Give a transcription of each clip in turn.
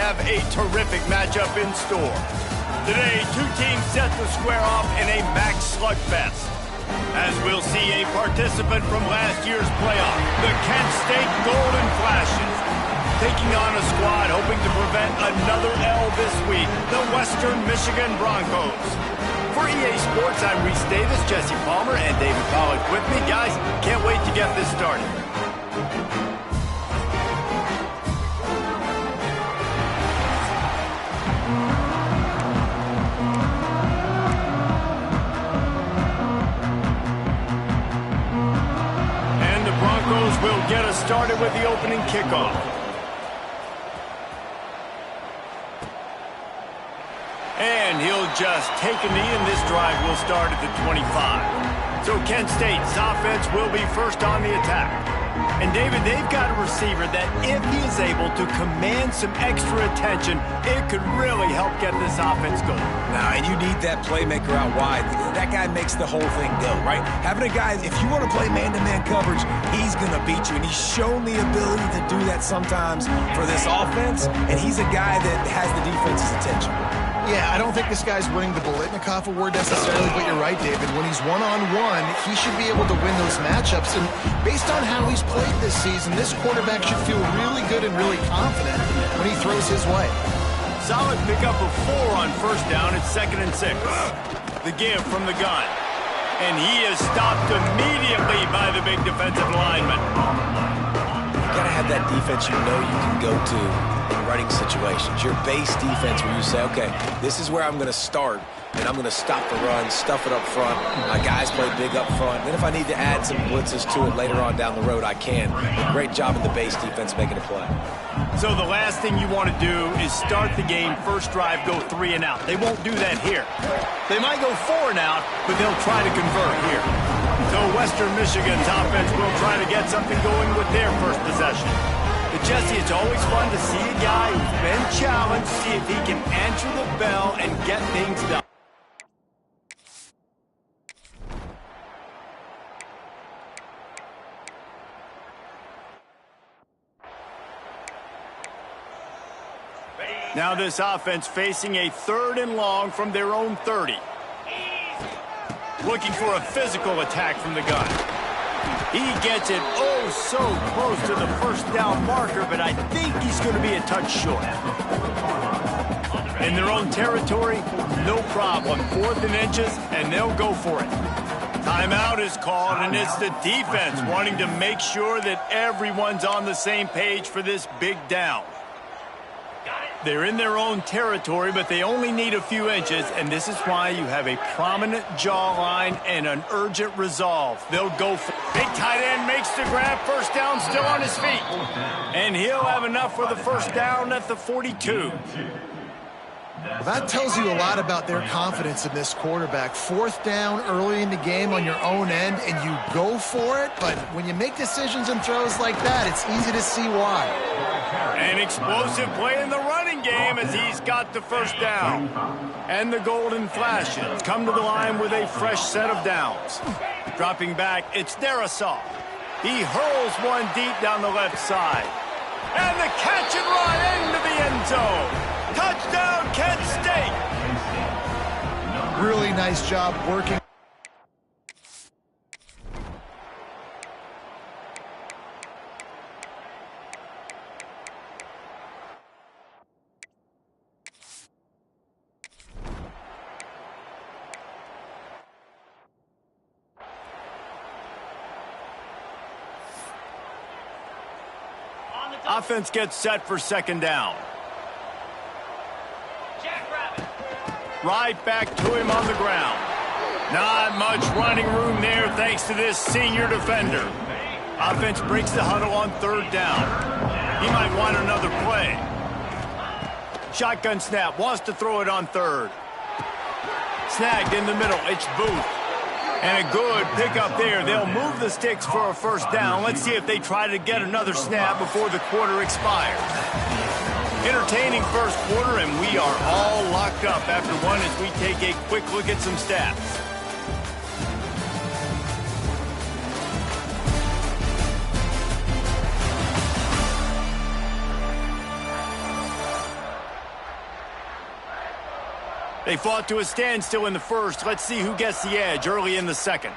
have a terrific matchup in store. Today, two teams set to square off in a max slugfest. As we'll see a participant from last year's playoff, the Kent State Golden Flashes, taking on a squad hoping to prevent another L this week, the Western Michigan Broncos. For EA Sports, I'm Reese Davis, Jesse Palmer, and David Pollack with me. Guys, can't wait to get this started. And the Broncos will get us started with the opening kickoff. And he'll just take a knee, and this drive will start at the 25. So Kent State's offense will be first on the attack. And David, they've got a receiver that if he is able to command some extra attention, it could really help get this offense going. Now, and you need that playmaker out wide. That guy makes the whole thing go, right? Having a guy, if you want to play man-to-man coverage, he's going to beat you. And he's shown the ability to do that sometimes for this offense. And he's a guy that has the defense's attention. Yeah, I don't think this guy's winning the Bolitnikoff award necessarily, but you're right, David. When he's one-on-one, he should be able to win those matchups. And based on how he's played this season, this quarterback should feel really good and really confident when he throws his way. Solid pickup of 4 on first down. It's 2nd and 6. The give from the gun. And he is stopped immediately by the big defensive lineman. You got to have that defense you know you can go to in running situations. Your base defense where you say, okay, this is where I'm going to start, and I'm going to stop the run, stuff it up front. My guys play big up front. Then if I need to add some blitzes to it later on down the road, I can. But great job in the base defense making a play. So the last thing you want to do is start the game, first drive, go 3 and out. They won't do that here. They might go 4 and out, but they'll try to convert here. So Western Michigan's offense will try to get something going with their first possession. But Jesse, it's always fun to see a guy who's been challenged, see if he can answer the bell and get things done. Now this offense facing a 3rd and long from their own 30. Looking for a physical attack from the gun. He gets it oh so close to the first down marker, but I think he's going to be a touch short. In their own territory, no problem. 4th and inches, and they'll go for it. Timeout is called, and it's the defense wanting to make sure that everyone's on the same page for this big down. They're in their own territory, but they only need a few inches, and this is why you have a prominent jawline and an urgent resolve. They'll go for it. Big tight end makes the grab, first down, still on his feet. And he'll have enough for the first down at the 42. That tells you a lot about their confidence in this quarterback. 4th down early in the game on your own end, and you go for it. But when you make decisions and throws like that, it's easy to see why. An explosive play in the running game as he's got the first down. And the Golden Flashes come to the line with a fresh set of downs. Dropping back, it's Darisaw. He hurls one deep down the left side. And the catch and run into the end zone. Touchdown, Kent State! Really nice job working. Offense gets set for 2nd down. Right back to him on the ground. Not much running room there thanks to this senior defender. Offense breaks the huddle on 3rd down. He might want another play. Shotgun snap, wants to throw it on 3rd. Snagged in the middle, it's Booth. And a good pickup there. They'll move the sticks for a first down. Let's see if they try to get another snap before the quarter expires. Entertaining first quarter, and we are all locked up after one as we take a quick look at some stats. They fought to a standstill in the first. Let's see who gets the edge early in the second.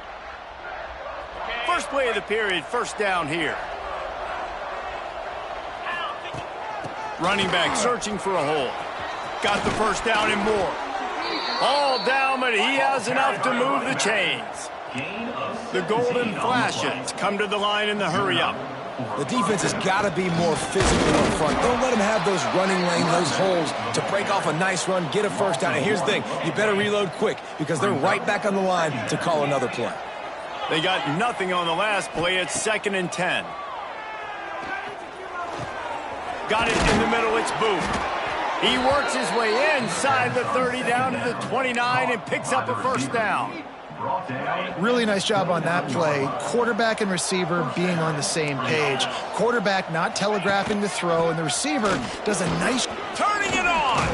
First play of the period, first down here. Running back searching for a hole. Got the first down and more. All down, but he has enough to move the chains. The Golden Flashes come to the line in the hurry-up. The defense has got to be more physical up front. Don't let them have those running lanes, those holes to break off a nice run, get a first down. And here's the thing, you better reload quick because they're right back on the line to call another play. They got nothing on the last play. It's 2nd and 10. Got it in the middle. It's Booth. He works his way inside the 30 down to the 29 and picks up a first down. Really nice job on that play. Quarterback and receiver being on the same page. Quarterback not telegraphing the throw, and the receiver does a nice... Turning it on!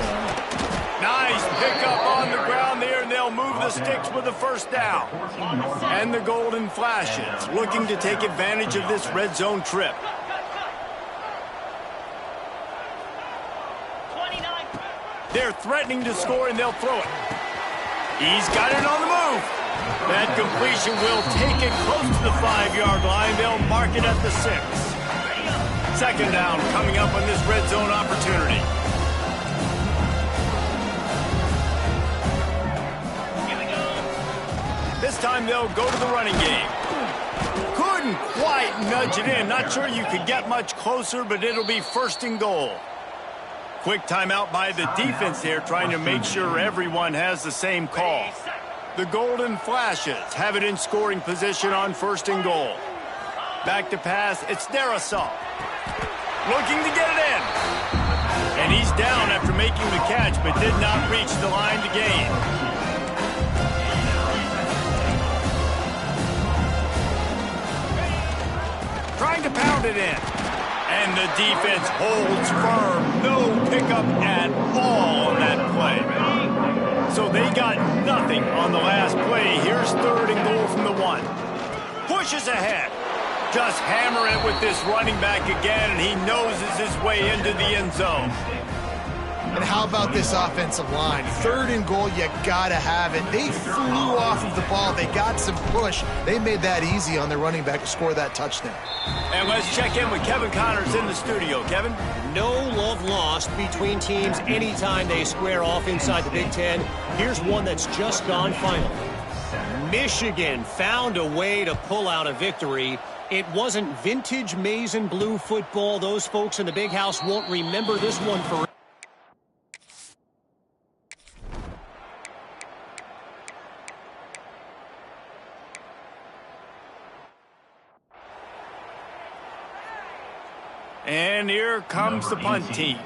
Nice pickup on the ground there, and they'll move the sticks with the first down. And the Golden Flashes looking to take advantage of this red zone trip. They're threatening to score, and they'll throw it. He's got it on the move. That completion will take it close to the 5-yard line. They'll mark it at the 6. Second down coming up on this red zone opportunity. This time they'll go to the running game. Couldn't quite nudge it in. Not sure you could get much closer, but it'll be 1st and goal. Quick timeout by the defense there, trying to make sure everyone has the same call. The Golden Flashes have it in scoring position on 1st and goal. Back to pass, it's Darasol. Looking to get it in. And he's down after making the catch, but did not reach the line to gain. Trying to pound it in. And the defense holds firm. No pickup at all on that play. So they got nothing on the last play. Here's 3rd and goal from the 1. Pushes ahead. Just hammer it with this running back again, and he noses his way into the end zone. And how about this offensive line? 3rd and goal, you gotta have it. They flew off of the ball. They got some push. They made that easy on their running back to score that touchdown. And let's check in with Kevin Connors in the studio. Kevin? No love lost between teams anytime they square off inside the Big Ten. Here's one that's just gone final. Michigan found a way to pull out a victory. It wasn't vintage maize and blue football. Those folks in the big house won't remember this one for... And here comes the punt team.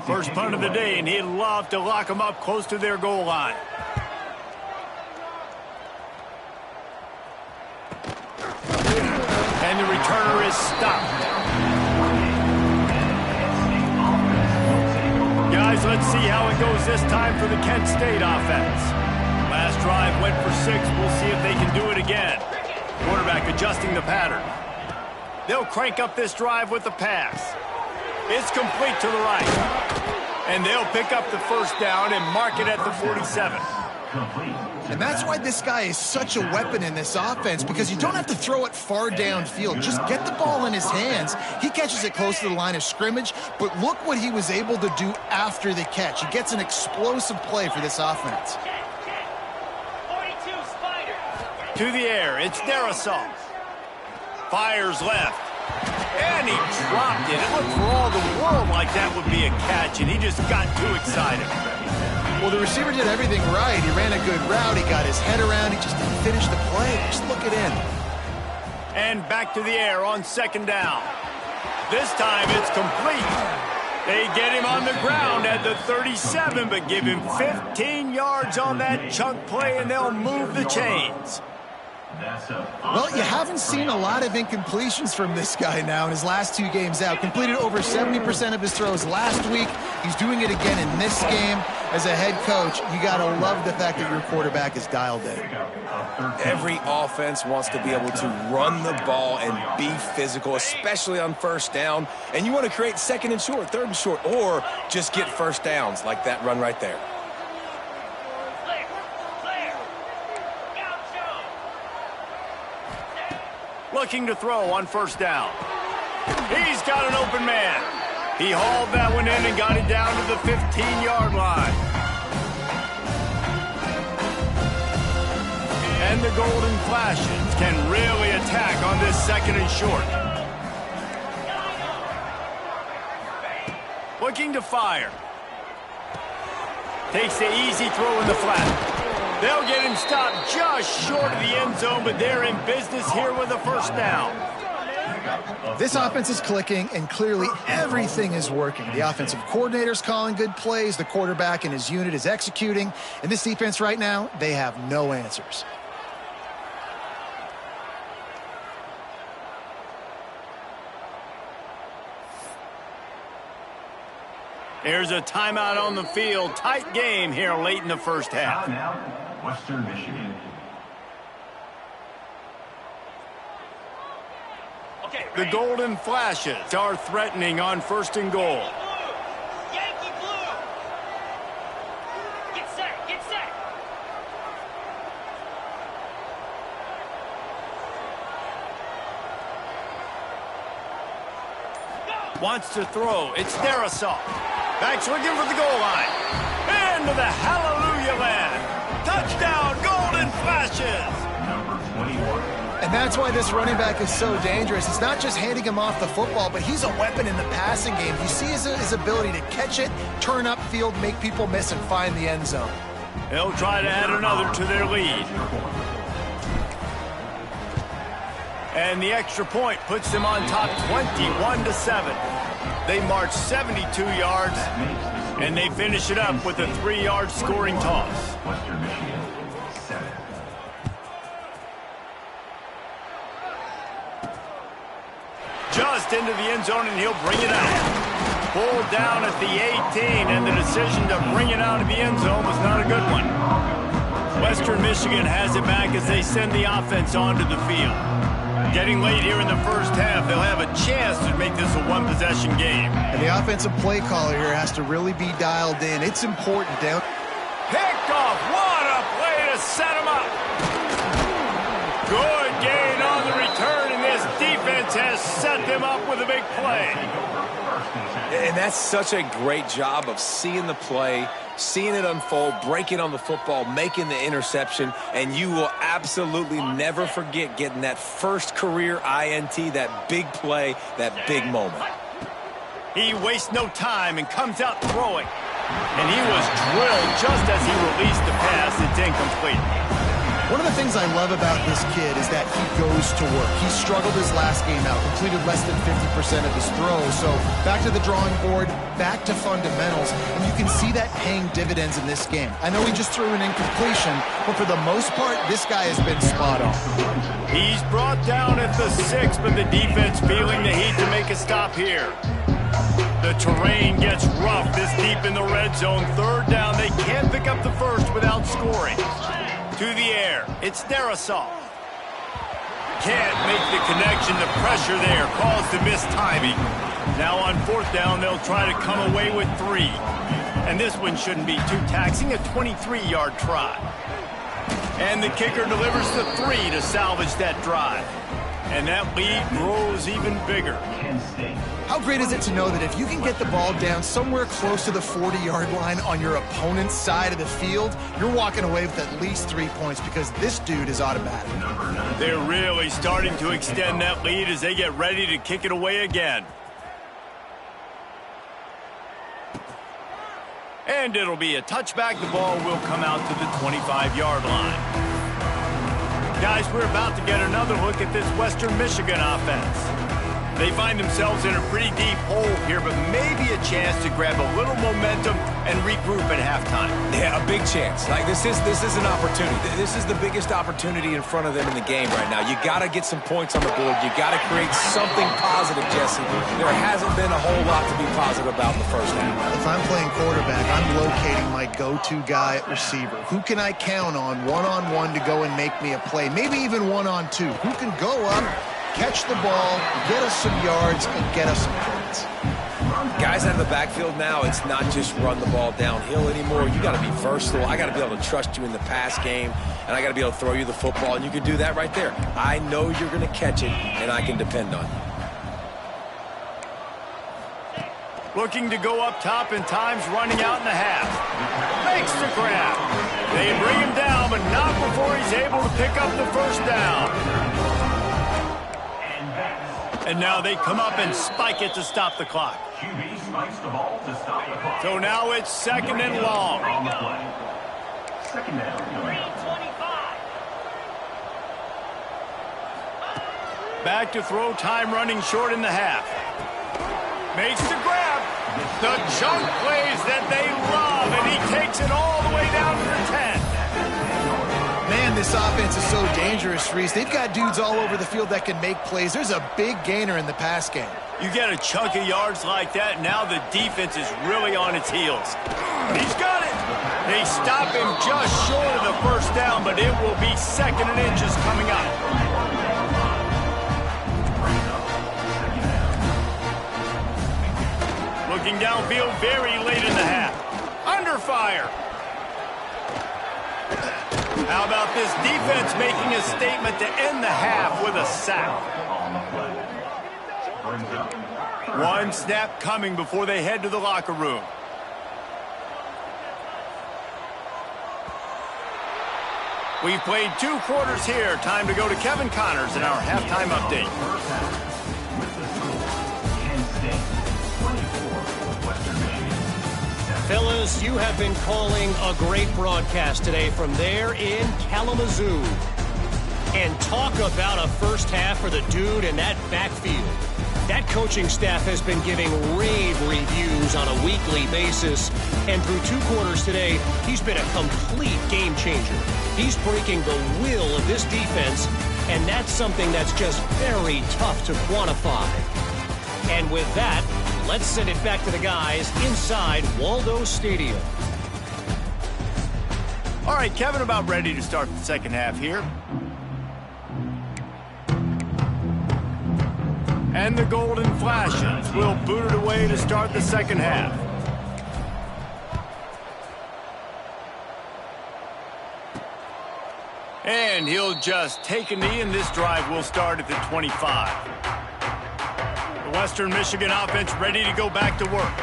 First punt of the day, and he'd love to lock them up close to their goal line. And the returner is stopped. Guys, let's see how it goes this time for the Kent State offense. Last drive went for 6. We'll see if they can do it again. Quarterback adjusting the pattern. They'll crank up this drive with the pass. It's complete to the right. And they'll pick up the first down and mark it at the 47. And that's why this guy is such a weapon in this offense, because you don't have to throw it far downfield. Just get the ball in his hands. He catches it close to the line of scrimmage, but look what he was able to do after the catch. He gets an explosive play for this offense. To the air, it's Darasol. Fires left. And he dropped it. It looked for all the world like that would be a catch, and he just got too excited. Well, the receiver did everything right. He ran a good route. He got his head around. He just didn't finish the play. Just look it in. And back to the air on 2nd down. This time it's complete. They get him on the ground at the 37, but give him 15 yards on that chunk play, and they'll move the chains. Well, you haven't seen a lot of incompletions from this guy now in his last 2 games out. Completed over 70% of his throws last week. He's doing it again in this game. As a head coach, you got to love the fact that your quarterback is dialed in. Every offense wants to be able to run the ball and be physical, especially on first down. And you want to create 2nd and short, 3rd and short, or just get first downs like that run right there. Looking to throw on first down. He's got an open man. He hauled that one in and got it down to the 15-yard line. And the Golden Flashes can really attack on this second and short. Looking to fire. Takes the easy throw in the flat. They'll get him stopped just short of the end zone, but they're in business here with a first down. This offense is clicking, and clearly everything is working. The offensive coordinator's calling good plays. The quarterback and his unit is executing. And this defense right now, they have no answers. There's a timeout on the field. Tight game here late in the first half. Now, Western Michigan. The Golden Flashes are threatening on first and goal. Yankee blue. Get set, get set. Wants to throw. It's Darisaw. Backs looking for the goal line. Into the hallelujah land. Touchdown, Golden Flashes. Number 21. And that's why this running back is so dangerous. It's not just handing him off the football, but he's a weapon in the passing game. You see his ability to catch it, turn upfield, make people miss, and find the end zone. They'll try to add another to their lead. And the extra point puts them on top 21-7. They march 72 yards, and they finish it up with a 3-yard scoring toss. Western Michigan, 7. Just into the end zone, and he'll bring it out. Pulled down at the 18, and the decision to bring it out of the end zone was not a good one. Western Michigan has it back as they send the offense onto the field. Getting late here in the first half, they'll have a chance to make this a one-possession game. And the offensive play caller here has to really be dialed in. It's important down. Picked off. What a play to set him up. Good gain on the return, and this defense has set them up with a big play. And that's such a great job of seeing the play, seeing it unfold, breaking on the football, making the interception, and you will absolutely never forget getting that first career INT, that big play, that big moment. He wastes no time and comes out throwing. And he was drilled just as he released the pass. It's incomplete. One of the things I love about this kid is that he goes to work. He struggled his last game out, completed less than 50% of his throws. So back to the drawing board, back to fundamentals, and you can see that paying dividends in this game. I know he just threw an incompletion, but for the most part, this guy has been spot on. He's brought down at the 6, but the defense feeling the heat to make a stop here. The terrain gets rough this deep in the red zone. Third down, they can't pick up the first without scoring. To the air, it's Darisaw. Can't make the connection. The pressure there caused the missed timing. Now on fourth down, they'll try to come away with 3. And this one shouldn't be too taxing, a 23-yard try. And the kicker delivers the 3 to salvage that drive. And that lead grows even bigger. How great is it to know that if you can get the ball down somewhere close to the 40-yard line on your opponent's side of the field, you're walking away with at least 3 points because this dude is automatic. They're really starting to extend that lead as they get ready to kick it away again. And it'll be a touchback. The ball will come out to the 25-yard line. Guys, we're about to get another look at this Western Michigan offense. They find themselves in a pretty deep hole here, but maybe a chance to grab a little momentum and regroup at halftime. Yeah, a big chance. Like this is an opportunity. This is the biggest opportunity in front of them in the game right now. You got to get some points on the board. You got to create something positive, Jesse. There hasn't been a whole lot to be positive about in the first half. If I'm playing quarterback, I'm locating my go-to guy at receiver. Who can I count on one-on-one to go and make me a play? Maybe even one-on-two. Who can go up, catch the ball, get us some yards, and get us some points? Guys out of the backfield now, it's not just run the ball downhill anymore. You got to be versatile. I got to be able to trust you in the pass game, and I got to be able to throw you the football, and you can do that right there. I know you're going to catch it, and I can depend on you. Looking to go up top, and time's running out in the half. Makes the grab. They bring him down, but not before he's able to pick up the first down. And now they come up and spike it to stop the clock. QB spikes the ball to stop the clock. So now it's second and long. On the play. Second down. 3:25. Back to throw, time running short in the half. Makes the grab. The chunk plays that they love, and he takes it all the way down to the 10. Man, this offense is so dangerous, Reese. They've got dudes all over the field that can make plays. There's a big gainer in the pass game. You get a chunk of yards like that, now the defense is really on its heels. He's got it. They stop him just short of the first down, but it will be second and inches coming up. Looking downfield very late in the half. Under fire. How about this defense making a statement to end the half with a sack? One snap coming before they head to the locker room. We've played 2 quarters here. Time to go to Kevin Connors in our halftime update. Fellas, you have been calling a great broadcast today from there in Kalamazoo. And talk about a first half for the dude in that backfield. That coaching staff has been giving rave reviews on a weekly basis. And through 2 quarters today, he's been a complete game changer. He's breaking the will of this defense, and that's something that's just very tough to quantify. And with that, let's send it back to the guys inside Waldo Stadium. All right, Kevin, about ready to start the second half here. And the Golden Flashes will boot it away to start the second half. And he'll just take a knee, and this drive will start at the 25. The Western Michigan offense ready to go back to work.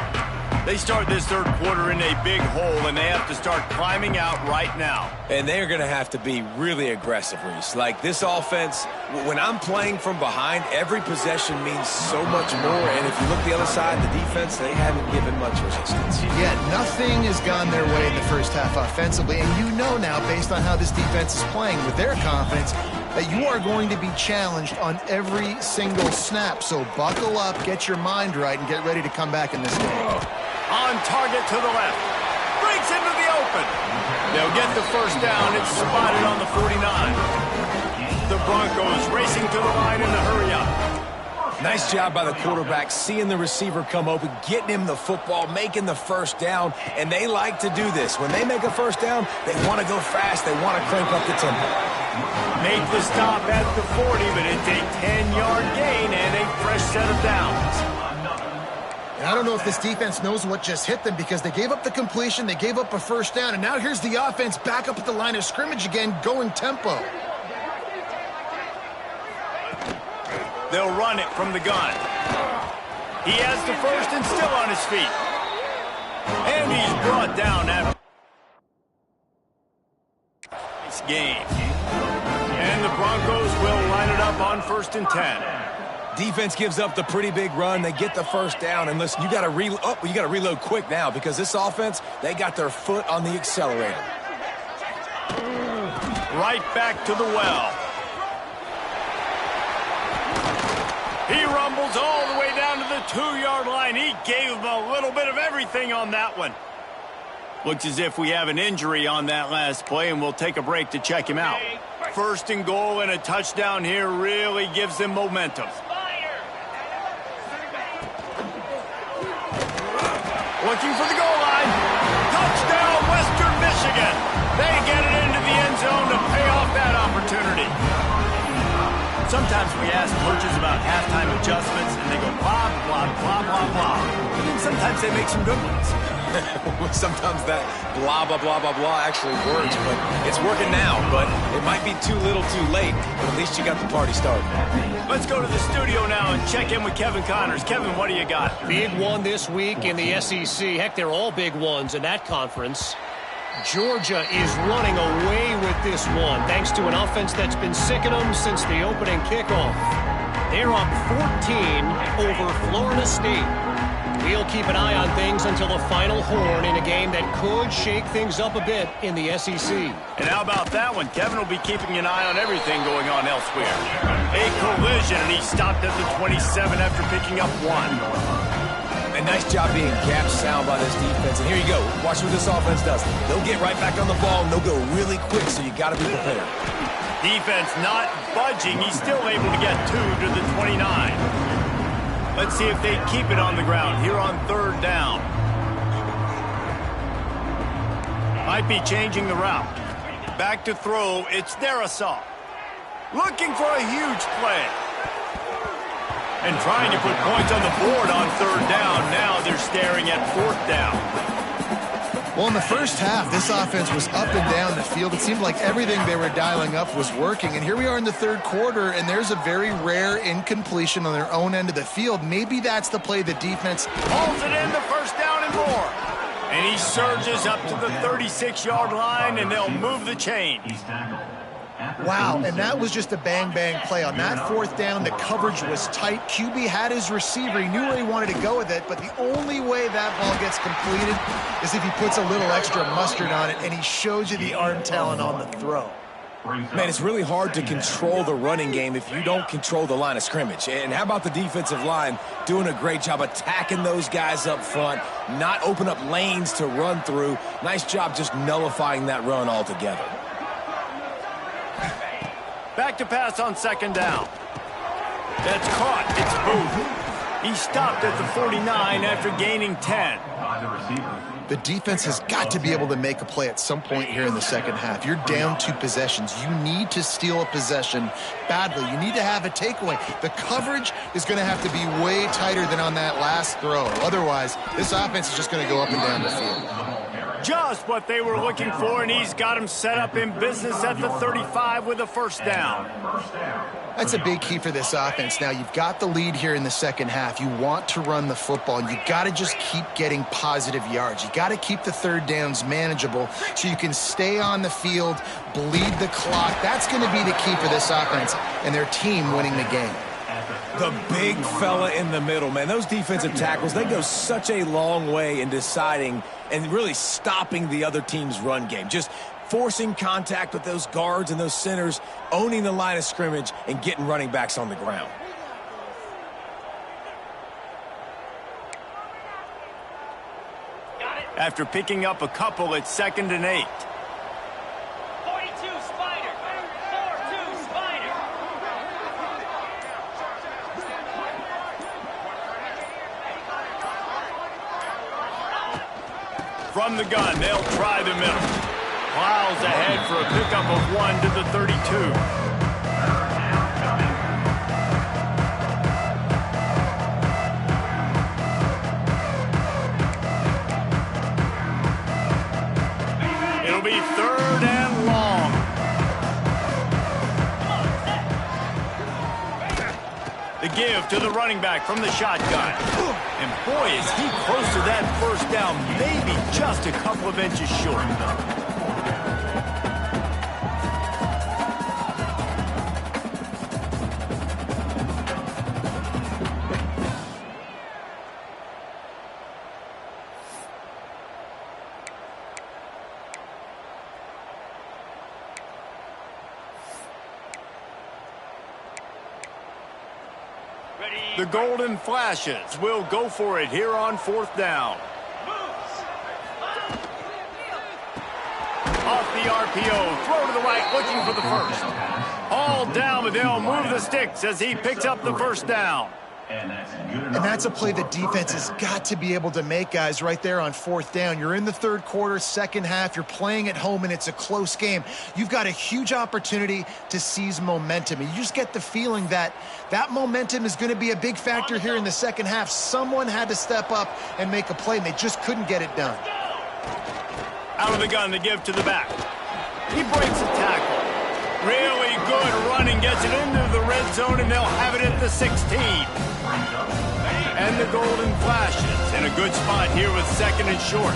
They start this third quarter in a big hole, and they have to start climbing out right now. And they're going to have to be really aggressive, Reese. Like this offense, when I'm playing from behind, every possession means so much more. And if you look the other side, the defense, they haven't given much resistance. Yeah, nothing has gone their way in the first half offensively. And you know now, based on how this defense is playing with their confidence, that you are going to be challenged on every single snap. So buckle up, get your mind right, and get ready to come back in this game. On target to the left. Breaks into the open. They'll get the first down. It's spotted on the 49. The Broncos racing to the line in a hurry up. Nice job by the quarterback, seeing the receiver come open, getting him the football, making the first down, and they like to do this. When they make a first down, they want to go fast. They want to crank up the tempo. Make the stop at the 40, but it's a 10-yard gain and a fresh set of downs. And I don't know if this defense knows what just hit them because they gave up the completion, they gave up a first down, and now here's the offense back up at the line of scrimmage again, going tempo. They'll run it from the gun. He has the first and still on his feet. And he's brought down after this game. And the Broncos will line it up on 1st and 10. Defense gives up the pretty big run. They get the first down. And listen, you got to reload quick now because this offense, they got their foot on the accelerator. Right back to the well. He rumbles all the way down to the 2-yard line. He gave him a little bit of everything on that one. Looks as if we have an injury on that last play, and we'll take a break to check him out. 1st and goal and a touchdown here really gives them momentum. Looking for the goal line. Touchdown, Western Michigan. They get it into the end zone to pay off that opportunity. Sometimes we ask coaches about halftime adjustments, and they go blah, blah, blah, blah, blah. And sometimes they make some good ones. Sometimes that blah, blah, blah, blah, blah actually works, but it's working now. But it might be too little too late, but at least you got the party started. Let's go to the studio now and check in with Kevin Connors. Kevin, what do you got? Big one this week in the SEC. Heck, they're all big ones in that conference. Georgia is running away with this one, thanks to an offense that's been sicking them since the opening kickoff. They're up 14 over Florida State. We'll keep an eye on things until the final horn in a game that could shake things up a bit in the SEC. And how about that one? Kevin will be keeping an eye on everything going on elsewhere. A collision, and he stopped at the 27 after picking up 1. A nice job being gapped sound by this defense. And here you go. Watch what this offense does. They'll get right back on the ball, and they'll go really quick, so you got to be prepared. Defense not budging. He's still able to get 2 to the 29. Let's see if they keep it on the ground here on 3rd down. Might be changing the route. Back to throw. It's Darisaw. Looking for a huge play. And trying to put points on the board on 3rd down. Now they're staring at 4th down. Well, in the first half, this offense was up and down the field. It seemed like everything they were dialing up was working. And here we are in the 3rd quarter, and there's a very rare incompletion on their own end of the field. Maybe that's the play the defense Pulls it in, the 1st down and more. And he surges up to the 36-yard line, and they'll move the chains. Wow, and that was just a bang-bang play. On that 4th down, the coverage was tight. QB had his receiver. He knew where he wanted to go with it, but the only way that ball gets completed is if he puts a little extra mustard on it, and he shows you the arm talent on the throw. Man, it's really hard to control the running game if you don't control the line of scrimmage. And how about the defensive line doing a great job attacking those guys up front, not open up lanes to run through. Nice job just nullifying that run altogether. Back to pass on 2nd down. That's caught. It's Booth. He stopped at the 49 after gaining 10. The defense has got to be able to make a play at some point here in the second half. You're down 2 possessions. You need to steal a possession badly. You need to have a takeaway. The coverage is going to have to be way tighter than on that last throw. Otherwise, this offense is just going to go up and down the field. Just what they were looking for, and he's got him set up in business at the 35 with a 1st down. That's a big key for this offense. Now, you've got the lead here in the second half. You want to run the football, and you got to just keep getting positive yards. You got to keep the 3rd downs manageable so you can stay on the field, bleed the clock. That's going to be the key for this offense and their team winning the game. The big fella in the middle, man. Those defensive tackles, they go such a long way in deciding and really stopping the other team's run game. Just forcing contact with those guards and those centers, owning the line of scrimmage, and getting running backs on the ground. After picking up a couple, it's 2nd and 8. 42 Spider. 4-2 Spider. From the gun, they'll try the middle. Plows ahead for a pickup of 1 to the 32. It'll be 3rd and long. The give to the running back from the shotgun. And boy, is he close to that 1st down, maybe just a couple of inches short. The Golden Flashes will go for it here on 4th down. Off the RPO, throw to the right, looking for the 1st. All down, but they'll move the sticks as he picks up the 1st down. And that's And that's a play the defense has got to be able to make, guys, right there on 4th down. You're in the 3rd quarter, 2nd half. You're playing at home, and it's a close game. You've got a huge opportunity to seize momentum. And you just get the feeling that that momentum is going to be a big factor here in the 2nd half. Someone had to step up and make a play, and they just couldn't get it done. Out of the gun to give to the back. He breaks a tackle. Really good running, gets it into the red zone, and they'll have it at the 16. And the golden flashes in a good spot here with 2nd and short.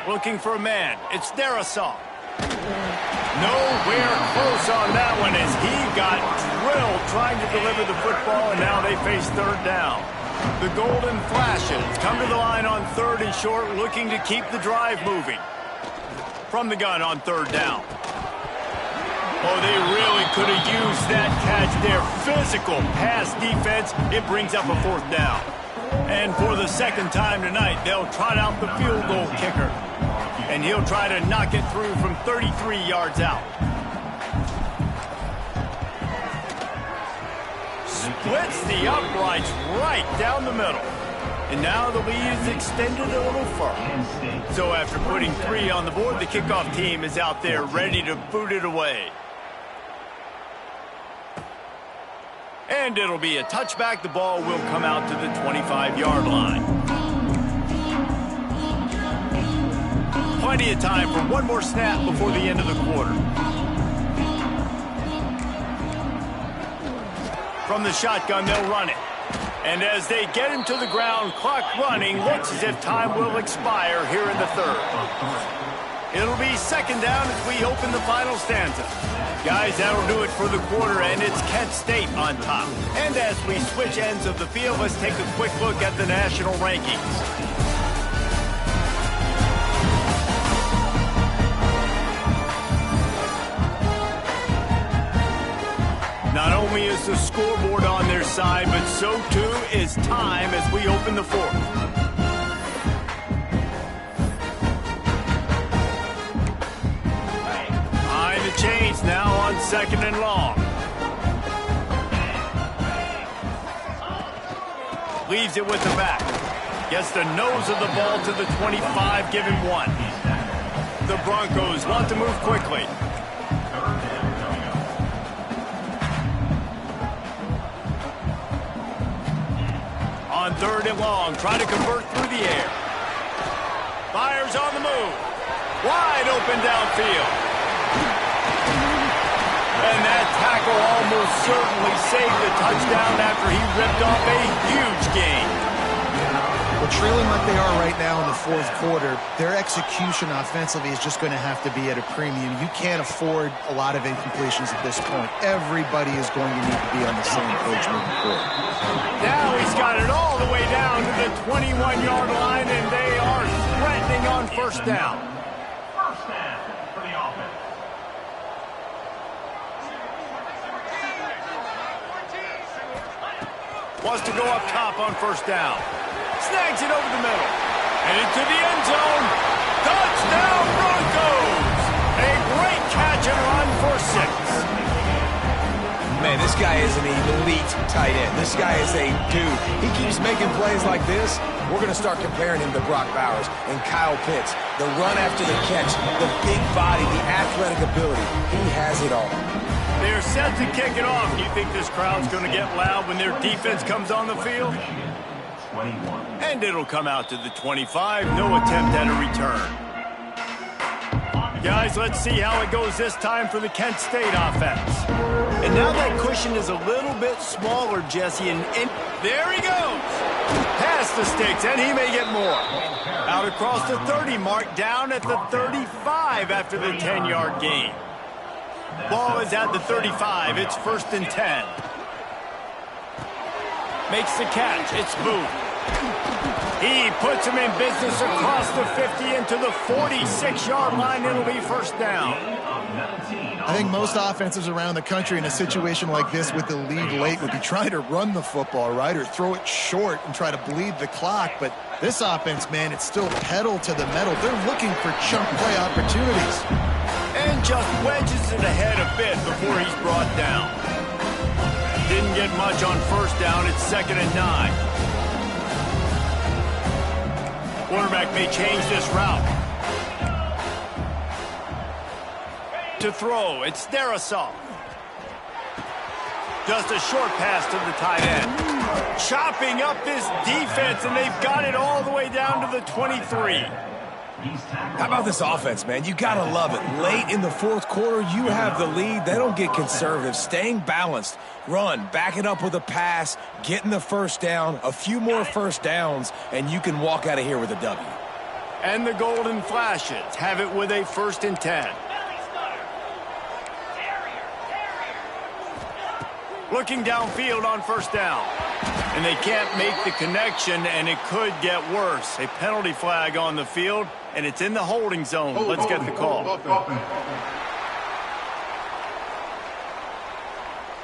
Looking for a man. It's Darisaw. Nowhere close on that one as he got drilled trying to deliver the football, and now they face 3rd down. The golden flashes come to the line on 3rd and short, looking to keep the drive moving. From the gun on 3rd down. Oh, they really could have used that catch there. Physical pass defense. It brings up a 4th down. And for the 2nd time tonight, they'll trot out the field goal kicker. And he'll try to knock it through from 33 yards out. Splits the uprights right down the middle. And now the lead is extended a little further. So after putting 3 on the board, the kickoff team is out there ready to boot it away. And it'll be a touchback. The ball will come out to the 25-yard line. Plenty of time for one more snap before the end of the quarter. From the shotgun, they'll run it. And as they get him to the ground, clock running, looks as if time will expire here in the 3rd. It'll be 2nd down as we open the final stanza. Guys, that'll do it for the quarter, and it's Kent State on top. And as we switch ends of the field, let's take a quick look at the national rankings. Not only is the scoreboard on their side, but so too is time as we open the 4th. Behind the chains now on 2nd and long. Leaves it with the back. Gets the nose of the ball to the 25, give him 1. The Broncos want to move quickly. On 3rd and long, trying to convert through the air. Fires on the move. Wide open downfield. And that tackle almost certainly saved the touchdown after he ripped off a huge gain. Well, trailing like they are right now in the 4th quarter, their execution offensively is just going to have to be at a premium. You can't afford a lot of incompletions at this point. Everybody is going to need to be on the same page moving forward. Now he's got it all the way down to the 21-yard line, and they are threatening on 1st down. First down for the offense. Wants to go up top on 1st down. Snags it over the middle. And into the end zone. Touchdown, Broncos! A great catch and run for 6. Man, this guy is an elite tight end. This guy is a dude. He keeps making plays like this. We're going to start comparing him to Brock Bowers and Kyle Pitts. The run after the catch, the big body, the athletic ability. He has it all. They're set to kick it off. Do you think this crowd's going to get loud when their defense comes on the field? 21. And it'll come out to the 25. No attempt at a return. Guys, let's see how it goes this time for the Kent State offense. And now that cushion is a little bit smaller, Jesse, and there he goes. Past the sticks, and he may get more. Out across the 30 mark, down at the 35 after the 10-yard gain. Ball is at the 35. It's 1st and 10. Makes the catch. It's Booth. He puts him in business across the 50 into the 46-yard line. It'll be 1st down. I think most offenses around the country in a situation like this with the lead late would be trying to run the football, right, or throw it short and try to bleed the clock. But this offense, man, it's still pedal to the metal. They're looking for chunk play opportunities. And just wedges it ahead a bit before he's brought down. didn't get much on first down. It's 2nd and 9. Quarterback may change this route. To throw, it's Darisaw. Just a short pass to the tight end. Chopping up this defense, and they've got it all the way down to the 23. How about this offense, man? You got to love it. Late in the fourth quarter, you have the lead. They don't get conservative. Staying balanced. Run, back it up with a pass, getting the first down, a few more first downs, and you can walk out of here with a W. And the Golden Flashes have it with a 1st and 10. Looking downfield on first down. And they can't make the connection, and it could get worse. A penalty flag on the field, and it's in the holding zone. Let's get the call.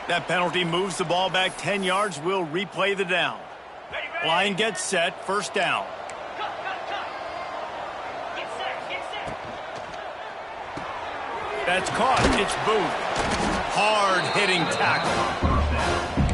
That penalty moves the ball back 10 yards. We'll replay the down. Line gets set, first down. That's caught. It's Booth. Hard-hitting tackle.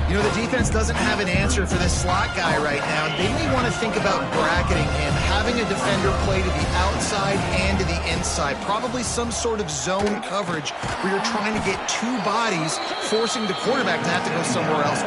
You know, the defense doesn't have an answer for this slot guy right now. They may want to think about bracketing him, having a defender play to the outside and to the inside. Probably some sort of zone coverage where you're trying to get two bodies, forcing the quarterback to have to go somewhere else.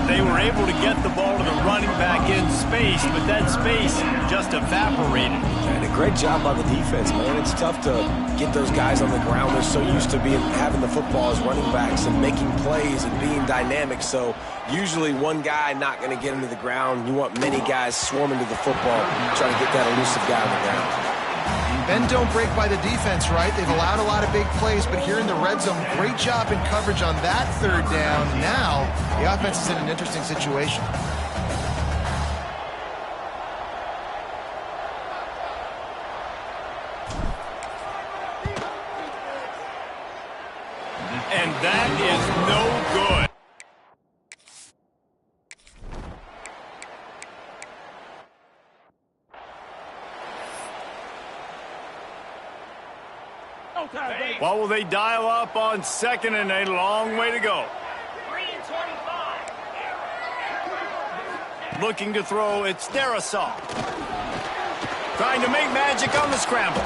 They were able to get the ball to the running back in space, but that space just evaporated. And a great job by the defense, man. It's tough to get those guys on the ground. They're so used to having the football as running backs and making plays and being dynamic. So usually one guy not going to get into the ground. You want many guys swarming to the football, trying to get that elusive guy on the ground. Bend don't break by the defense, right? They've allowed a lot of big plays, but here in the red zone, great job in coverage on that 3rd down. Now, the offense is in an interesting situation. And that is no good. What will they dial up on 2nd and a long way to go? 3 and 25. Looking to throw, it's Darisaw. Trying to make magic on the scramble.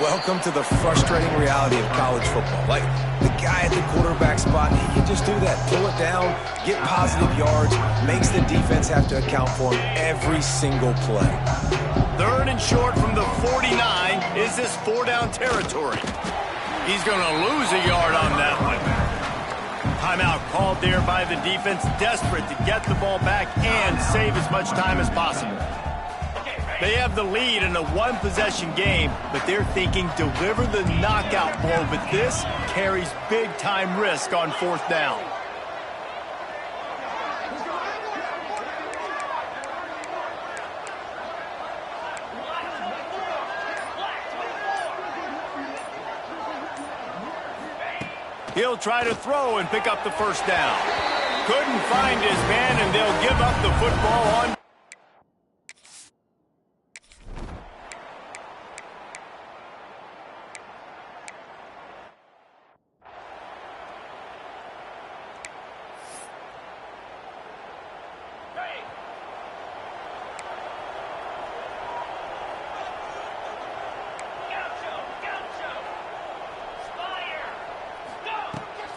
Welcome to the frustrating reality of college football. Like, the guy at the quarterback spot, he can just do that. Pull it down, get positive yards, makes the defense have to account for him every single play. 3rd and short from the 49. Is this 4-down territory? He's going to lose a yard on that one. Timeout called there by the defense, desperate to get the ball back and save as much time as possible. They have the lead in a one-possession game, but they're thinking deliver the knockout blow, but this carries big-time risk on 4th down. He'll try to throw and pick up the first down. Couldn't find his man, and they'll give up the football on.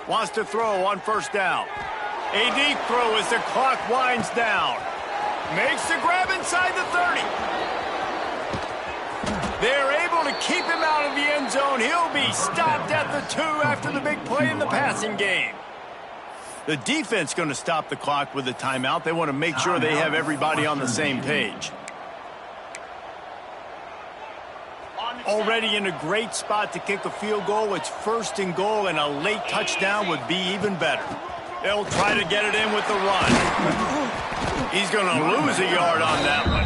Wants to throw on first down. A deep throw as the clock winds down. Makes the grab inside the 30. They're able to keep him out of the end zone. He'll be stopped at the 2 after the big play in the passing game. The defense going to stop the clock with a timeout. They want to make sure they have everybody on the same page. Already in a great spot to kick a field goal. It's 1st and goal, and a late touchdown would be even better. They'll try to get it in with the run. He's going to lose a yard on that one.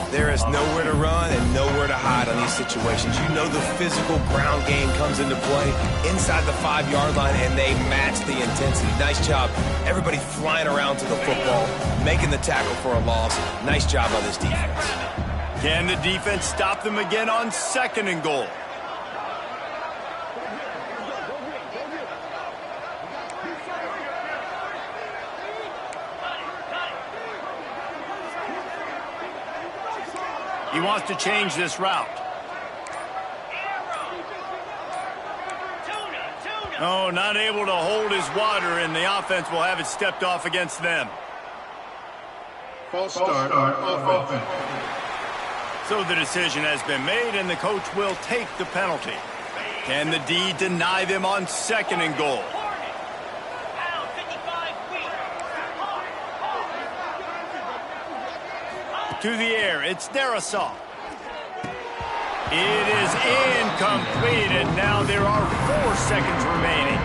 There is nowhere to run and nowhere to hide on these situations. You know the physical ground game comes into play inside the 5-yard line, and they match the intensity. Nice job. Everybody flying around to the football, making the tackle for a loss. Nice job by this defense. Can the defense stop them again on 2nd and goal? He wants to change this route. Oh, not able to hold his water, and the offense will have it stepped off against them. False start offense. So the decision has been made, and the coach will take the penalty. Can the D deny them on 2nd and goal? To the air, it's Darasol. It is incomplete, and now there are 4 seconds remaining.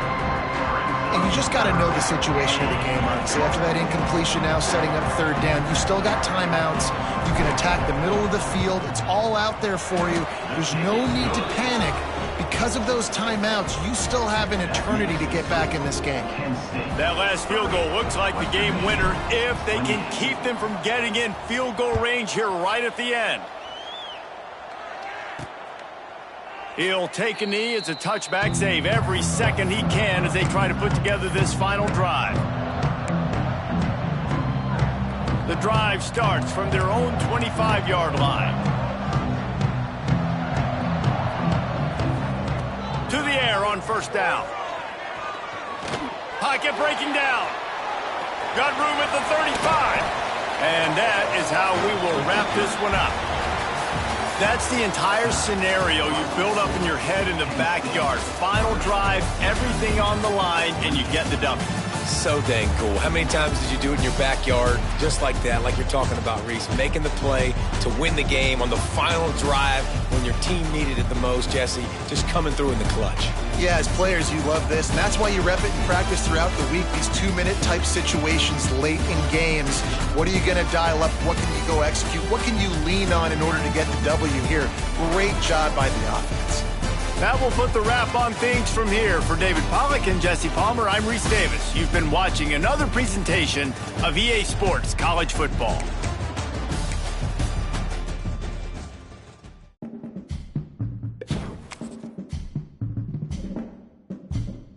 And you just got to know the situation of the game, honestly. After that incompletion now setting up 3rd down, you still got timeouts. You can attack the middle of the field. It's all out there for you. There's no need to panic. Because of those timeouts, you still have an eternity to get back in this game. That last field goal looks like the game winner if they can keep them from getting in field goal range here right at the end. He'll take a knee. It's a touchback save every second he can as they try to put together this final drive. The drive starts from their own 25-yard line. To the air on 1st down. Pocket breaking down. Got room at the 35. And that is how we will wrap this one up. That's the entire scenario you build up in your head in the backyard. Final drive, everything on the line, and you get the W. So dang cool. How many times did you do it in your backyard just like that, like you're talking about, Reese? Making the play to win the game on the final drive when your team needed it the most, Jesse. Just coming through in the clutch. Yeah, as players, you love this, and that's why you rep it and practice throughout the week, these 2-minute type situations late in games. What are you going to dial up? What can you go execute? What can you lean on in order to get the W here? Great job by the offense. That will put the wrap on things from here. For David Pollack and Jesse Palmer, I'm Reese Davis. You've been watching another presentation of EA Sports College Football.